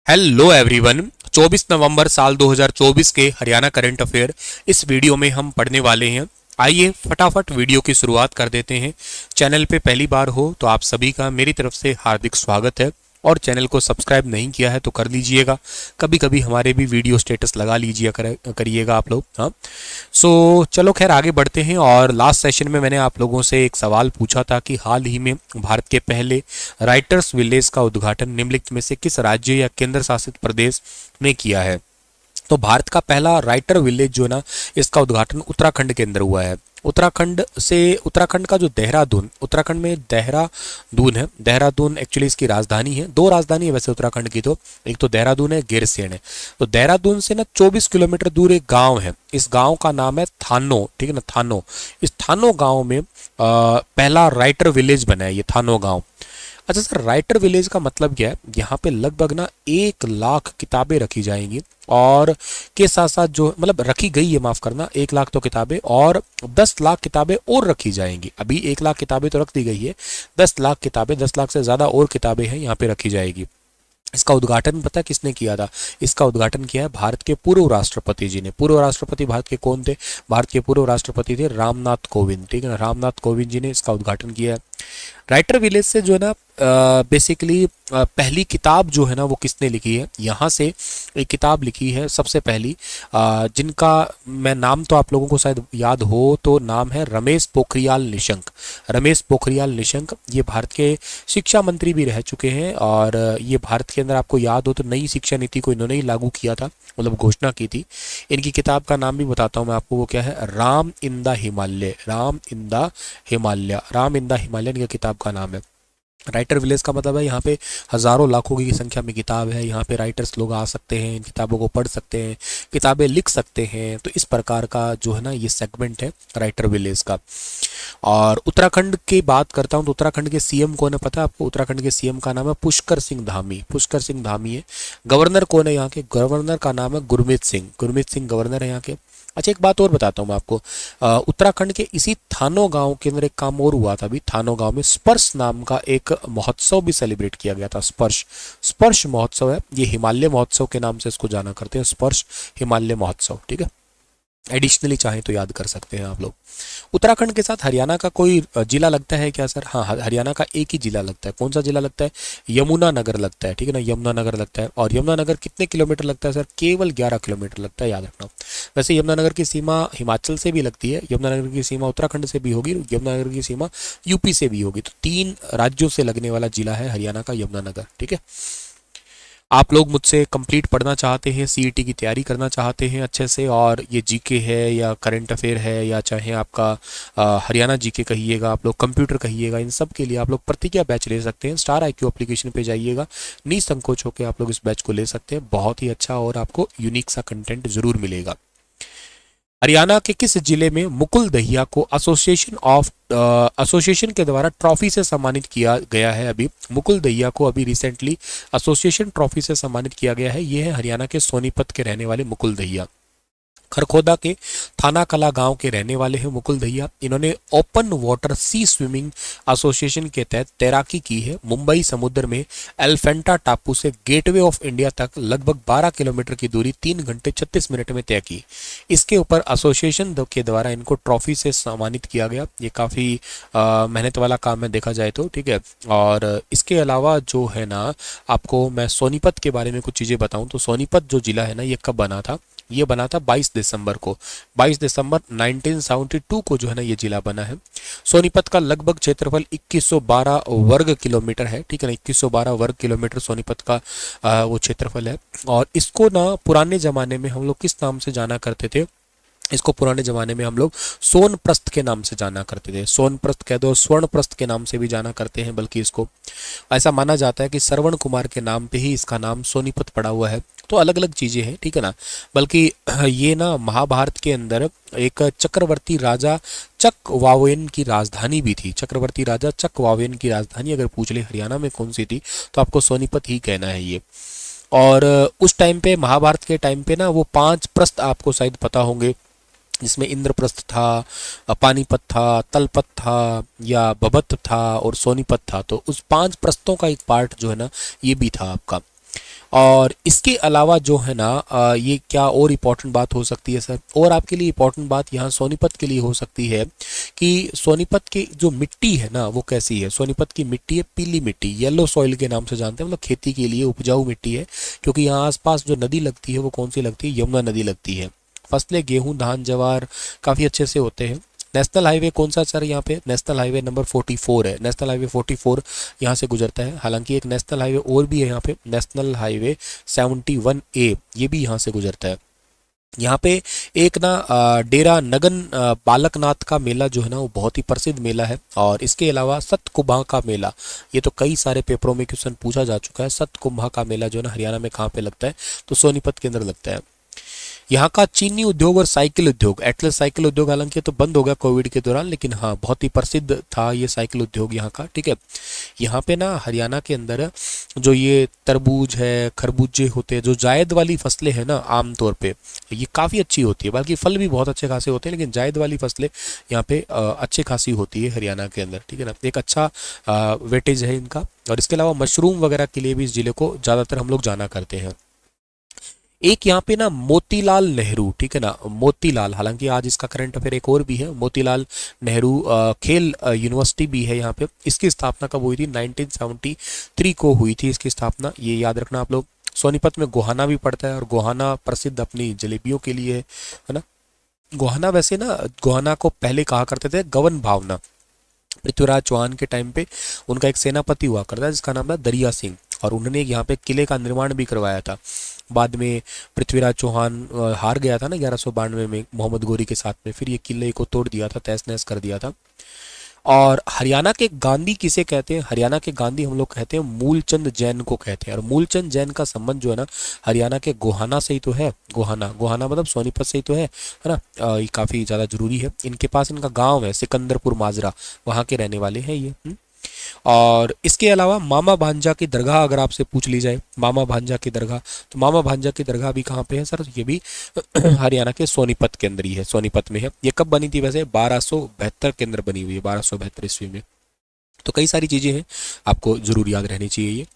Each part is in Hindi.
Hello everyone. 24 नवंबर साल 2024 के हरियाणा करंट अफेयर इस वीडियो में हम पढ़ने वाले हैं। आइए फटाफट वीडियो की शुरुआत कर देते हैं। चैनल पे पहली बार हो तो आप सभी का मेरी तरफ से हार्दिक स्वागत है और चैनल को सब्सक्राइब नहीं किया है तो कर लीजिएगा। कभी कभी हमारे भी वीडियो स्टेटस लगा लीजिए करिएगा आप लोग। हाँ, सो चलो खैर आगे बढ़ते हैं। और लास्ट सेशन में मैंने आप लोगों से एक सवाल पूछा था कि हाल ही में भारत के पहले राइटर्स विलेज का उद्घाटन निम्नलिखित में से किस राज्य या केंद्र शासित प्रदेश ने किया है। तो भारत का पहला राइटर विलेज जो है ना, इसका उद्घाटन उत्तराखंड के अंदर हुआ है। उत्तराखंड का जो देहरादून, उत्तराखंड में देहरादून है। देहरादून एक्चुअली इसकी राजधानी है। दो राजधानी है वैसे उत्तराखंड की, तो एक तो देहरादून है, गैरसैंण है। तो देहरादून से ना 24 किलोमीटर दूर एक गांव है। इस गांव का नाम है थानो, ठीक है ना, थानो। इस थानो गांव में पहला राइटर विलेज बना है ये थानो गांव। अच्छा सर, राइटर विलेज का मतलब क्या है? यहाँ पे लगभग ना 1 लाख किताबें रखी जाएंगी और के साथ साथ जो मतलब रखी गई है, माफ करना, 1 लाख तो किताबें और 10 लाख किताबें और रखी जाएंगी। अभी 1 लाख किताबें तो रख दी गई है, 10 लाख किताबें, 10 लाख से ज्यादा और किताबें हैं यहाँ पे रखी जाएगी। इसका उद्घाटन पता है किसने किया था? इसका उद्घाटन किया है भारत के पूर्व राष्ट्रपति जी ने। पूर्व राष्ट्रपति भारत के कौन थे? भारत के पूर्व राष्ट्रपति थे रामनाथ कोविंद, ठीक है ना। रामनाथ कोविंद जी ने इसका उद्घाटन किया है। राइटर विलेज से जो है ना बेसिकली पहली किताब जो है ना वो किसने लिखी है? यहाँ से एक किताब लिखी है सबसे पहली, जिनका मैं नाम तो आप लोगों को शायद याद हो, तो नाम है रमेश पोखरियाल निशंक। रमेश पोखरियाल निशंक ये भारत के शिक्षा मंत्री भी रह चुके हैं और ये भारत के अंदर आपको याद हो तो नई शिक्षा नीति को इन्होंने ही लागू किया था, मतलब घोषणा की थी। इनकी किताब का नाम भी बताता हूँ मैं आपको, वो क्या है? Ram in the Himalaya. Ram in the Himalaya, Ram in the Himalaya इनकी किताब का नाम है। राइटर विलेज का मतलब है यहाँ पे हजारों लाखों की संख्या में किताब है। यहाँ पे राइटर्स लोग आ सकते हैं, इन किताबों को पढ़ सकते हैं, किताबें लिख सकते हैं। तो इस प्रकार का जो है ना ये सेगमेंट है राइटर विलेज का। और उत्तराखंड की बात करता हूँ तो उत्तराखंड के सीएम कौन है पता है आपको? उत्तराखंड के सीएम का नाम है पुष्कर सिंह धामी। पुष्कर सिंह धामी है। गवर्नर कौन है यहाँ के? गवर्नर का नाम है गुरमीत सिंह। गुरमीत सिंह गवर्नर है यहाँ के। अच्छा, एक बात और बताता हूँ मैं आपको। उत्तराखंड के इसी थानो गांव के अंदर एक काम और हुआ था अभी। थानो गांव में स्पर्श नाम का एक महोत्सव भी सेलिब्रेट किया गया था। स्पर्श, स्पर्श महोत्सव है ये। हिमालय महोत्सव के नाम से इसको जाना करते हैं, स्पर्श हिमालय महोत्सव, ठीक है। एडिशनली चाहे तो याद कर सकते हैं आप लोग। उत्तराखंड के साथ हरियाणा का कोई जिला लगता है क्या सर? हाँ, हरियाणा का एक ही जिला लगता है। कौन सा जिला लगता है? यमुनानगर लगता है, ठीक है ना, यमुनानगर लगता है। और यमुनानगर कितने किलोमीटर लगता है सर? केवल 11 किलोमीटर लगता है, याद रखना। वैसे यमुनानगर की सीमा हिमाचल से भी लगती है, यमुनानगर की सीमा उत्तराखंड से भी होगी, यमुनानगर की सीमा यूपी से भी होगी। तो 3 राज्यों से लगने वाला जिला है हरियाणा का यमुनानगर, ठीक है। आप लोग मुझसे कंप्लीट पढ़ना चाहते हैं, सीईटी की तैयारी करना चाहते हैं अच्छे से, और ये जीके है या करंट अफेयर है या चाहे आपका हरियाणा जीके कहिएगा, आप लोग कंप्यूटर कहिएगा, इन सब के लिए आप लोग प्रतिज्ञा बैच ले सकते हैं। स्टार आईक्यू एप्लीकेशन पे जाइएगा, निसंकोच होकर आप लोग इस बैच को ले सकते हैं। बहुत ही अच्छा और आपको यूनिक सा कंटेंट जरूर मिलेगा। हरियाणा के किस जिले में मुकुल दहिया को एसोसिएशन के द्वारा ट्रॉफी से सम्मानित किया गया है? अभी मुकुल दहिया को अभी रिसेंटली एसोसिएशन ट्रॉफी से सम्मानित किया गया है। ये है हरियाणा के सोनीपत के रहने वाले मुकुल दहिया। खरखोदा के थाना कला गांव के रहने वाले हैं मुकुल दहिया। इन्होंने ओपन वाटर सी स्विमिंग एसोसिएशन के तहत तैराकी की है। मुंबई समुद्र में एलिफेंटा टापू से गेटवे ऑफ इंडिया तक लगभग 12 किलोमीटर की दूरी 3 घंटे 36 मिनट में तय की। इसके ऊपर एसोसिएशन के द्वारा इनको ट्रॉफी से सम्मानित किया गया। ये काफ़ी मेहनत वाला काम है देखा जाए तो, ठीक है। और इसके अलावा जो है ना, आपको मैं सोनीपत के बारे में कुछ चीज़ें बताऊं तो सोनीपत जो जिला है ना, ये कब बना था? ये बना था 22 दिसंबर को। 22 दिसंबर 1972 को जो है ना ये जिला बना है। सोनीपत का लगभग क्षेत्रफल 2112 वर्ग किलोमीटर है, ठीक है ना। 2112 वर्ग किलोमीटर सोनीपत का वो क्षेत्रफल है। और इसको ना पुराने जमाने में हम लोग किस नाम से जाना करते थे? इसको पुराने जमाने में हम लोग सोनप्रस्थ के नाम से जाना करते थे। सोनप्रस्थ कह दो, स्वर्णप्रस्थ के नाम से भी जाना करते हैं। बल्कि इसको ऐसा माना जाता है कि श्रवण कुमार के नाम पे ही इसका नाम सोनीपत पड़ा हुआ है। तो अलग अलग चीजें हैं, ठीक है ना। बल्कि ये ना महाभारत के अंदर एक चक्रवर्ती राजा चकवावेन की राजधानी भी थी। चक्रवर्ती राजा चकवावेन की राजधानी अगर पूछ ले हरियाणा में कौन सी थी, तो आपको सोनीपत ही कहना है ये। और उस टाइम पे, महाभारत के टाइम पे ना, वो 5 प्रस्थ आपको शायद पता होंगे, जिसमें इंद्रप्रस्थ था, पानीपत था, तलपत था या बबत था और सोनीपत था। तो उस 5 प्रस्थों का एक पार्ट जो है ना ये भी था आपका। और इसके अलावा जो है ना ये क्या और इम्पोर्टेंट बात हो सकती है सर, और आपके लिए इम्पोर्टेंट बात यहाँ सोनीपत के लिए हो सकती है कि सोनीपत की जो मिट्टी है ना वो कैसी है। सोनीपत की मिट्टी है पीली मिट्टी, येलो सॉइल के नाम से जानते हैं, मतलब खेती के लिए उपजाऊ मिट्टी है। क्योंकि यहाँ आसपास जो नदी लगती है वो कौन सी लगती है, यमुना नदी लगती है। फसलें गेहूं धान ज्वार काफ़ी अच्छे से होते हैं। नेशनल हाईवे कौन सा सर यहाँ पे, नेशनल हाईवे नंबर 44 है, नेशनल हाईवे 44 यहाँ से गुजरता है। हालांकि एक नेशनल हाईवे और भी है यहाँ पे, नेशनल हाईवे 71A, ये भी यहाँ से गुजरता है। यहाँ पे एक ना डेरा नगन बालकनाथ का मेला जो है ना वो बहुत ही प्रसिद्ध मेला है। और इसके अलावा सतकुंभा का मेला, ये तो कई सारे पेपरों में क्वेश्चन पूछा जा चुका है। सतकुंभा का मेला जो है ना हरियाणा में कहाँ पे लगता है, तो सोनीपत के अंदर लगता है। यहाँ का चीनी उद्योग और साइकिल उद्योग, एटलस साइकिल उद्योग हालांकि तो बंद हो गया कोविड के दौरान, लेकिन हाँ बहुत ही प्रसिद्ध था ये साइकिल उद्योग यहाँ का, ठीक है। यहाँ पे ना हरियाणा के अंदर जो ये तरबूज है खरबूजे होते हैं, जो जायद वाली फसलें हैं ना आमतौर पे ये काफ़ी अच्छी होती है। बाकी फल भी बहुत अच्छे खासे होते हैं, लेकिन जायद वाली फसलें यहाँ पे अच्छी खासी होती है हरियाणा के अंदर, ठीक है ना। एक अच्छा वेटेज है इनका। और इसके अलावा मशरूम वगैरह के लिए भी इस जिले को ज़्यादातर हम लोग जाना करते हैं। एक यहाँ पे ना मोतीलाल नेहरू, ठीक है ना, मोतीलाल, हालांकि आज इसका करंट अफेयर एक और भी है। मोतीलाल नेहरू खेल यूनिवर्सिटी भी है यहाँ पे। इसकी स्थापना कब हुई थी, 1973 को हुई थी इसकी स्थापना, ये याद रखना आप लोग। सोनीपत में गोहाना भी पड़ता है, और गोहाना प्रसिद्ध अपनी जलेबियों के लिए है ना। गोहाना वैसे ना, गोहाना को पहले कहा करते थे गवन भावना। पृथ्वीराज चौहान के टाइम पे उनका एक सेनापति हुआ करता है जिसका नाम था दरिया सिंह, और उन्होंने यहाँ पे किले का निर्माण भी करवाया था। बाद में पृथ्वीराज चौहान हार गया था ना 1192 में मोहम्मद गोरी के साथ में, फिर ये किले को तोड़ दिया था, तहस नहस कर दिया था। और हरियाणा के गांधी किसे कहते हैं, हरियाणा के गांधी हम लोग कहते हैं मूलचंद जैन को कहते हैं। और मूलचंद जैन का संबंध जो है ना हरियाणा के गोहाना से ही तो है। गोहाना, गोहाना मतलब सोनीपत से ही तो है ना। ये काफ़ी ज़्यादा जरूरी है। इनके पास इनका गांव है सिकंदरपुर माजरा, वहाँ के रहने वाले हैं ये। और इसके अलावा मामा भांजा की दरगाह अगर आपसे पूछ ली जाए, मामा भांजा की दरगाह, तो मामा भांजा की दरगाह भी कहाँ पे है सर, ये भी हरियाणा के सोनीपत के अंदर ही है, सोनीपत में है। ये कब बनी थी वैसे, 1272 के अंदर बनी हुई है, 1272 ईस्वी में। तो कई सारी चीजें हैं, आपको जरूर याद रहनी चाहिए ये।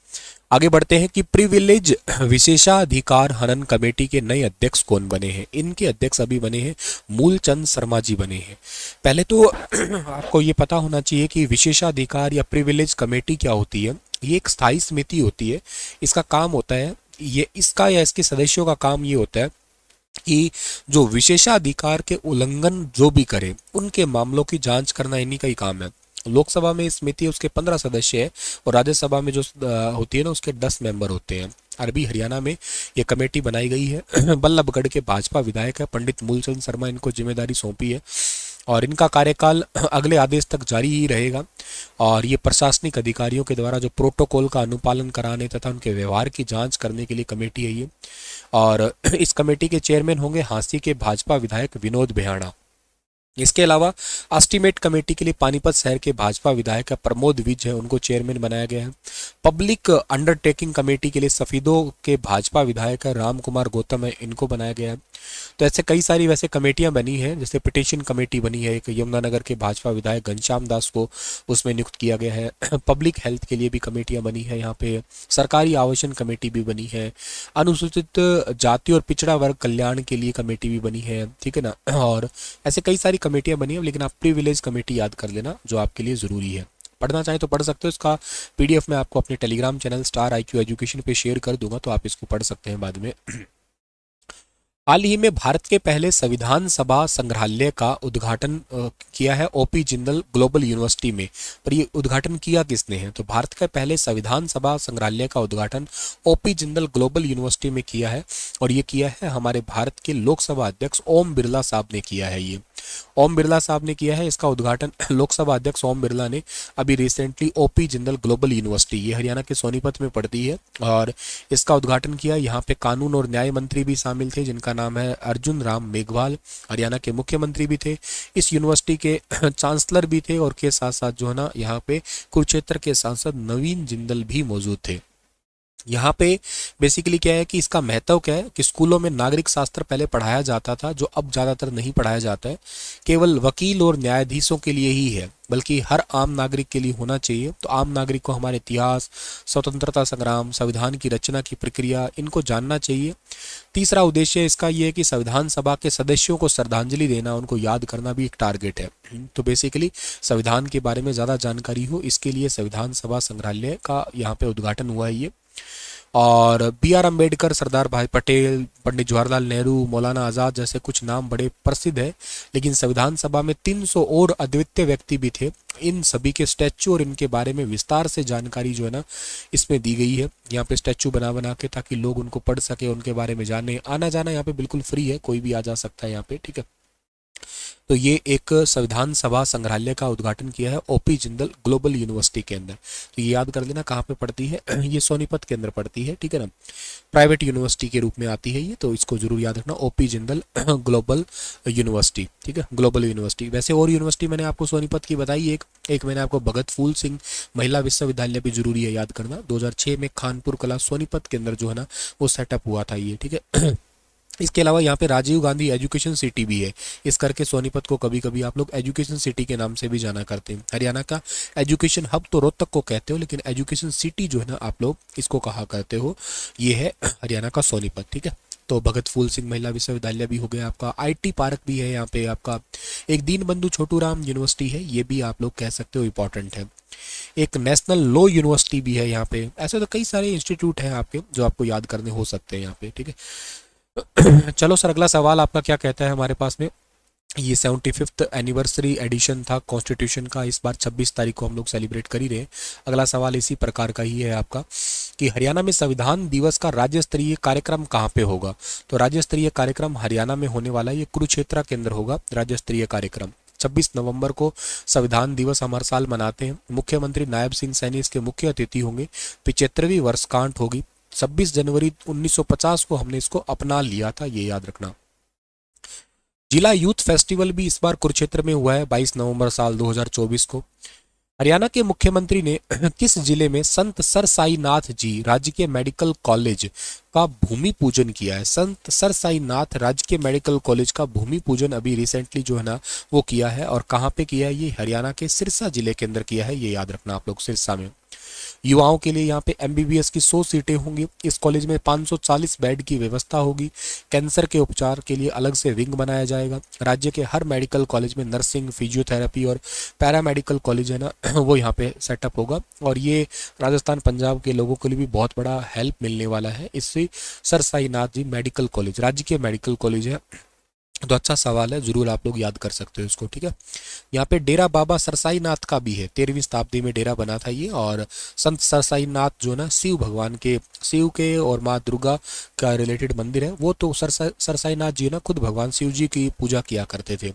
आगे बढ़ते हैं कि प्रिविलेज विशेषाधिकार हनन कमेटी के नए अध्यक्ष कौन बने हैं। इनके अध्यक्ष अभी बने हैं मूलचंद शर्मा जी बने हैं। पहले तो आपको ये पता होना चाहिए कि विशेषाधिकार या प्रिविलेज कमेटी क्या होती है। ये एक स्थायी समिति होती है। इसका काम होता है, ये इसका या इसके सदस्यों का काम ये होता है कि जो विशेषाधिकार के उल्लंघन जो भी करे उनके मामलों की जांच करना इन्हीं का ही काम है। लोकसभा में समिति उसके 15 सदस्य है, और राज्यसभा में जो होती है ना उसके 10 मेंबर होते हैं। अरबी हरियाणा में ये कमेटी बनाई गई है। बल्लभगढ़ के भाजपा विधायक है पंडित मूलचंद शर्मा, इनको जिम्मेदारी सौंपी है, और इनका कार्यकाल अगले आदेश तक जारी ही रहेगा। और ये प्रशासनिक अधिकारियों के द्वारा जो प्रोटोकॉल का अनुपालन कराने तथा उनके व्यवहार की जांच करने के लिए कमेटी है ये। और इस कमेटी के चेयरमैन होंगे हांसी के भाजपा विधायक विनोद बेहाड़ा। इसके अलावा एस्टीमेट कमेटी के लिए पानीपत शहर के भाजपा विधायक प्रमोद विज है, उनको चेयरमैन बनाया गया है। पब्लिक अंडरटेकिंग कमेटी के लिए सफीदों के भाजपा विधायक राम कुमार गौतम है, इनको बनाया गया है। तो ऐसे कई सारी वैसे कमेटियां बनी हैं, जैसे पिटिशन कमेटी बनी है एक, यमुनानगर के भाजपा विधायक घनश्याम दास को उसमें नियुक्त किया गया है। पब्लिक हेल्थ के लिए भी कमेटियां बनी है यहाँ पे। सरकारी आवासन कमेटी भी बनी है। अनुसूचित जाति और पिछड़ा वर्ग कल्याण के लिए कमेटी भी बनी है, ठीक है ना। और ऐसे कई सारी कमेटियां बनी है, लेकिन आप प्रिविलेज कमेटी याद कर लेना जो आपके लिए ज़रूरी है। पढ़ना चाहे तो पढ़ सकते हो, इसका पीडीएफ मैं आपको अपने Telegram channel star IQ education पे शेयर कर दूंगा, तो आप इसको पढ़ सकते हैं बाद में। हाल ही में भारत के पहले संविधान सभा संग्रहालय का उद्घाटन किया है OP जिंदल ग्लोबल यूनिवर्सिटी में। पर ये उद्घाटन किया किसने है, तो भारत के पहले संविधान सभा संग्रहालय का उद्घाटन OP जिंदल ग्लोबल यूनिवर्सिटी में किया है, और ये किया है हमारे भारत के लोकसभा अध्यक्ष ओम बिरला साहब ने किया है। ये ओम बिरला साहब ने किया है इसका उद्घाटन। लोकसभा अध्यक्ष ओम बिरला ने अभी recently OP Jindal global university, ये हरियाणा के सोनीपत में पड़ती है, और इसका उद्घाटन किया। यहाँ पे कानून और न्याय मंत्री भी शामिल थे जिनका नाम है अर्जुन राम मेघवाल, हरियाणा के मुख्यमंत्री भी थे, इस यूनिवर्सिटी के चांसलर भी थे, और के साथ साथ जो है ना यहाँ पे कुरुक्षेत्र के सांसद नवीन जिंदल भी मौजूद थे। यहाँ पे बेसिकली क्या है कि इसका महत्व क्या है कि स्कूलों में नागरिक शास्त्र पहले पढ़ाया जाता था, जो अब ज़्यादातर नहीं पढ़ाया जाता है, केवल वकील और न्यायाधीशों के लिए ही है, बल्कि हर आम नागरिक के लिए होना चाहिए। तो आम नागरिक को हमारे इतिहास, स्वतंत्रता संग्राम, संविधान की रचना की प्रक्रिया, इनको जानना चाहिए। तीसरा उद्देश्य इसका ये है कि संविधान सभा के सदस्यों को श्रद्धांजलि देना, उनको याद करना भी एक टारगेट है। तो बेसिकली संविधान के बारे में ज़्यादा जानकारी हो, इसके लिए संविधान सभा संग्रहालय का यहाँ पे उद्घाटन हुआ है ये। और बी आर अम्बेडकर, सरदार भाई पटेल, पंडित जवाहरलाल नेहरू, मौलाना आज़ाद जैसे कुछ नाम बड़े प्रसिद्ध है, लेकिन संविधान सभा में 300 और अद्वितीय व्यक्ति भी थे। इन सभी के स्टैचू और इनके बारे में विस्तार से जानकारी जो है ना इसमें दी गई है, यहाँ पे स्टैचू बना बना के, ताकि लोग उनको पढ़ सके, उनके बारे में जाने। आना जाना यहाँ पे बिल्कुल फ्री है, कोई भी आ जा सकता है यहाँ पे, ठीक है। तो ये एक संविधान सभा संग्रहालय का उद्घाटन किया है ओपी जिंदल ग्लोबल यूनिवर्सिटी के अंदर। तो ये याद कर लेना कहाँ पे पड़ती है, ये सोनीपत के अंदर पड़ती है, ठीक है ना। प्राइवेट यूनिवर्सिटी के रूप में आती है ये, तो इसको जरूर याद रखना, ओपी जिंदल ग्लोबल यूनिवर्सिटी, ठीक है, ग्लोबल यूनिवर्सिटी। वैसे और यूनिवर्सिटी मैंने आपको सोनीपत की बताई, एक मैंने आपको भगत फूल सिंह महिला विश्वविद्यालय भी जरूरी है याद करना। 2006 में खानपुर कला सोनीपत के अंदर जो है ना वो सेटअप हुआ था ये, ठीक है। इसके अलावा यहाँ पे राजीव गांधी एजुकेशन सिटी भी है, इस करके सोनीपत को कभी कभी आप लोग एजुकेशन सिटी के नाम से भी जाना करते हैं। हरियाणा का एजुकेशन हब तो रोहतक को कहते हो, लेकिन एजुकेशन सिटी जो है ना आप लोग इसको कहा करते हो, ये है हरियाणा का सोनीपत, ठीक है। तो भगत फूल सिंह महिला विश्वविद्यालय भी हो गया आपका, आईटी पार्क भी है यहाँ पे आपका, एक दीन बंधु छोटूराम यूनिवर्सिटी है, ये भी आप लोग कह सकते हो इंपॉर्टेंट है। एक नेशनल लॉ यूनिवर्सिटी भी है यहाँ पे। ऐसे तो कई सारे इंस्टीट्यूट हैं आपके जो आपको याद करने हो सकते हैं यहाँ पे, ठीक है। चलो सर, अगला सवाल आपका क्या कहता है हमारे पास में। ये 75th एनिवर्सरी एडिशन था कॉन्स्टिट्यूशन का, इस बार 26 तारीख को हम लोग सेलिब्रेट कर ही रहे हैं। अगला सवाल इसी प्रकार का ही है आपका कि हरियाणा में संविधान दिवस का राज्य स्तरीय कार्यक्रम कहाँ पे होगा। तो राज्य स्तरीय कार्यक्रम हरियाणा में होने वाला है, ये कुरुक्षेत्र के अंदर होगा राज्य स्तरीय कार्यक्रम। 26 नवंबर को संविधान दिवस हम हर साल मनाते हैं। मुख्यमंत्री नायब सिंह सैनी इसके मुख्य अतिथि होंगे। 75वीं वर्षगांठ होगी। 26 जनवरी 1950 को हमने इसको अपना लिया था, ये याद रखना। जिला यूथ फेस्टिवल भी इस बार कुरुक्षेत्र में हुआ है 22 नवंबर साल 2024 को। हरियाणा के मुख्यमंत्री ने किस जिले में संत सर साई नाथ जी राजकीय मेडिकल कॉलेज का भूमि पूजन किया है। संत सर साई नाथ राजकीय मेडिकल कॉलेज का भूमि पूजन अभी रिसेंटली जो है ना वो किया है, और कहाँ पे किया है, ये हरियाणा के सिरसा जिले के अंदर किया है, ये याद रखना आप लोग, सिरसा में। युवाओं के लिए यहाँ पे एमबीबीएस की 100 सीटें होंगी। इस कॉलेज में 540 बेड की व्यवस्था होगी। कैंसर के उपचार के लिए अलग से विंग बनाया जाएगा। राज्य के हर मेडिकल कॉलेज में नर्सिंग, फिजियोथेरेपी और पैरामेडिकल कॉलेज है ना वो यहाँ पे सेटअप होगा, और ये राजस्थान पंजाब के लोगों के लिए भी बहुत बड़ा हेल्प मिलने वाला है इससे। सर साईनाथ जी मेडिकल कॉलेज राज्य मेडिकल कॉलेज है, तो अच्छा सवाल है, जरूर आप लोग याद कर सकते हो इसको, ठीक है। यहाँ पे डेरा बाबा सरसाईनाथ का भी है, 13वीं शताब्दी में डेरा बना था ये। और संत सरसाईनाथ जो ना शिव भगवान के, शिव के और माँ दुर्गा का रिलेटेड मंदिर है वो। तो सरसाईनाथ जी ना खुद भगवान शिव जी की पूजा किया करते थे।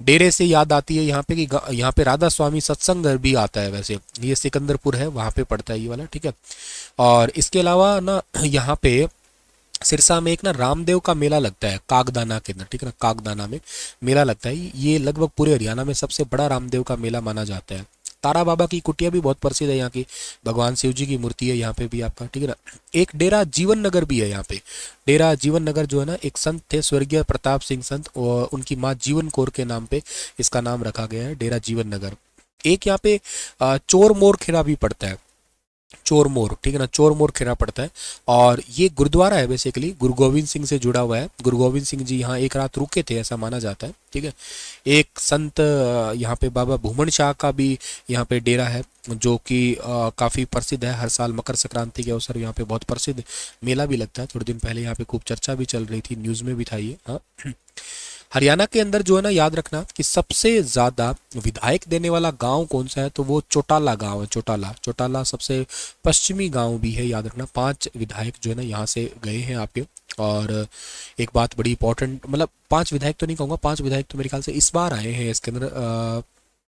डेरे से याद आती है यहाँ पे कि यहाँ पे राधा स्वामी सत्संग घर भी आता है। वैसे ये सिकंदरपुर है, वहाँ पे पड़ता है ये वाला, ठीक है। और इसके अलावा ना यहाँ पे सिरसा में एक ना रामदेव का मेला लगता है कागदाना के अंदर, ठीक है ना, कागदाना में मेला लगता है। ये लगभग पूरे हरियाणा में सबसे बड़ा रामदेव का मेला माना जाता है। तारा बाबा की कुटिया भी बहुत प्रसिद्ध है यहाँ की, भगवान शिव जी की मूर्ति है यहाँ पे भी आपका, ठीक है ना। एक डेरा जीवन नगर भी है यहाँ पे। डेरा जीवन नगर जो है ना, एक संत थे स्वर्गीय प्रताप सिंह संत, और उनकी माँ जीवन कौर के नाम पे इसका नाम रखा गया है, डेरा जीवन नगर। एक यहाँ पे चोर मोर खेरा भी पड़ता है, चोर मोर, ठीक है ना, चोर मोर खेरा पड़ता है। और ये गुरुद्वारा है, बेसिकली गुरु गोविंद सिंह से जुड़ा हुआ है। गुरु गोविंद सिंह जी यहाँ एक रात रुके थे ऐसा माना जाता है, ठीक है। एक संत यहाँ पे बाबा भूमन शाह का भी यहाँ पे डेरा है, जो कि काफ़ी प्रसिद्ध है। हर साल मकर संक्रांति के अवसर यहाँ पे बहुत प्रसिद्ध मेला भी लगता है। थोड़े दिन पहले यहाँ पे खूब चर्चा भी चल रही थी, न्यूज़ में भी था ये, हाँ। हरियाणा के अंदर जो है ना याद रखना कि सबसे ज्यादा विधायक देने वाला गांव कौन सा है, तो वो चौटाला गांव है। चौटाला, चौटाला सबसे पश्चिमी गांव भी है, याद रखना। 5 विधायक जो है ना यहाँ से गए हैं आपके। और एक बात बड़ी इंपॉर्टेंट, मतलब 5 विधायक तो नहीं कहूँगा, 5 विधायक तो मेरे ख्याल से इस बार आए हैं इसके अंदर,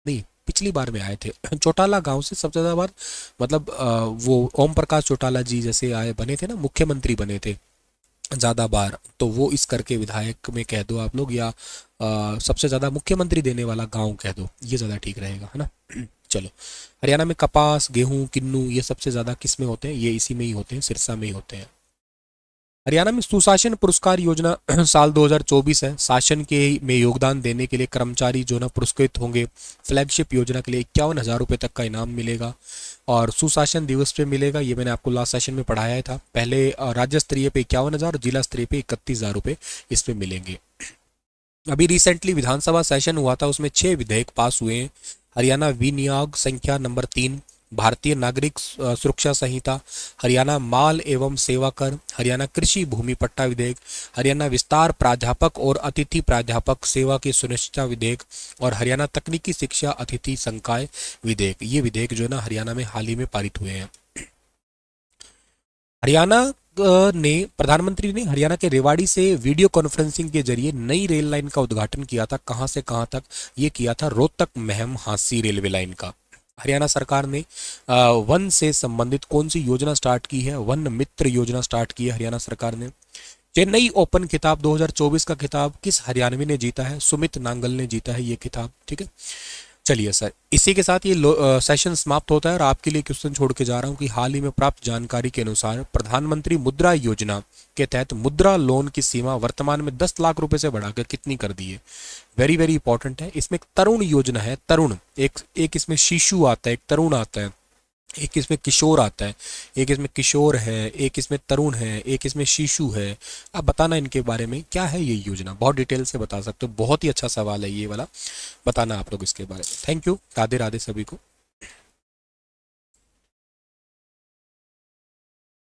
नहीं पिछली बार में आए थे। चौटाला गांव से सबसे ज्यादा बार, मतलब वो ओम प्रकाश चौटाला जी जैसे आए बने थे ना, मुख्यमंत्री बने थे ज़्यादा बार, तो वो इस करके विधायक में कह दो आप लोग, या सबसे ज़्यादा मुख्यमंत्री देने वाला गांव कह दो, ये ज़्यादा ठीक रहेगा, है ना। चलो, हरियाणा में कपास, गेहूं, किन्नू ये सबसे ज्यादा किस में होते हैं? ये इसी में ही होते हैं, सिरसा में ही होते हैं। हरियाणा में सुशासन पुरस्कार योजना साल 2024 है। शासन के में योगदान देने के लिए कर्मचारी जो ना पुरस्कृत होंगे। फ्लैगशिप योजना के लिए 51,000 रुपये तक का इनाम मिलेगा और सुशासन दिवस पे मिलेगा। ये मैंने आपको लास्ट सेशन में पढ़ाया था। पहले राज्य स्तरीय पे 51,000 और जिला स्तरीय पे 31,000 रुपये इस पे मिलेंगे। अभी रिसेंटली विधानसभा सेशन हुआ था, उसमें 6 विधेयक पास हुए हैं। हरियाणा विनियोग संख्या नंबर 3, भारतीय नागरिक सुरक्षा संहिता, हरियाणा माल एवं सेवा कर, हरियाणा कृषि भूमि पट्टा विधेयक, हरियाणा विस्तार प्राध्यापक और अतिथि प्राध्यापक सेवा की सुनिश्चितता विधेयक और हरियाणा तकनीकी शिक्षा अतिथि संकाय विधेयक। ये विधेयक जो है ना हरियाणा में हाल ही में पारित हुए हैं। हरियाणा ने प्रधानमंत्री ने हरियाणा के रेवाड़ी से वीडियो कॉन्फ्रेंसिंग के जरिए नई रेल लाइन का उद्घाटन किया था। कहां से कहां तक? ये किया था रोहतक महम हांसी रेलवे लाइन का। हरियाणा सरकार ने वन से संबंधित कौन सी योजना स्टार्ट की है? वन मित्र योजना स्टार्ट की है हरियाणा सरकार ने। चेन्नई ओपन खिताब 2024 का खिताब किस हरियाणवी ने जीता है? सुमित नांगल ने जीता है ये खिताब। ठीक है, चलिए सर, इसी के साथ ये सेशन समाप्त होता है और आपके लिए क्वेश्चन छोड़ के जा रहा हूं कि हाल ही में प्राप्त जानकारी के अनुसार प्रधानमंत्री मुद्रा योजना के तहत मुद्रा लोन की सीमा वर्तमान में 10 लाख रुपए से बढ़ाकर कितनी कर दी है? वेरी वेरी इंपॉर्टेंट है। इसमें एक तरुण योजना है, तरुण, एक इसमें शिशु आता है, एक तरुण आता है, एक इसमें किशोर आता है, एक इसमें किशोर है, एक इसमें तरुण है, एक इसमें शिशु है। अब बताना इनके बारे में क्या है ये योजना, बहुत डिटेल से बता सकते हो। बहुत ही अच्छा सवाल है ये वाला, बताना आप लोग इसके बारे में। थैंक यू, राधे राधे सभी को।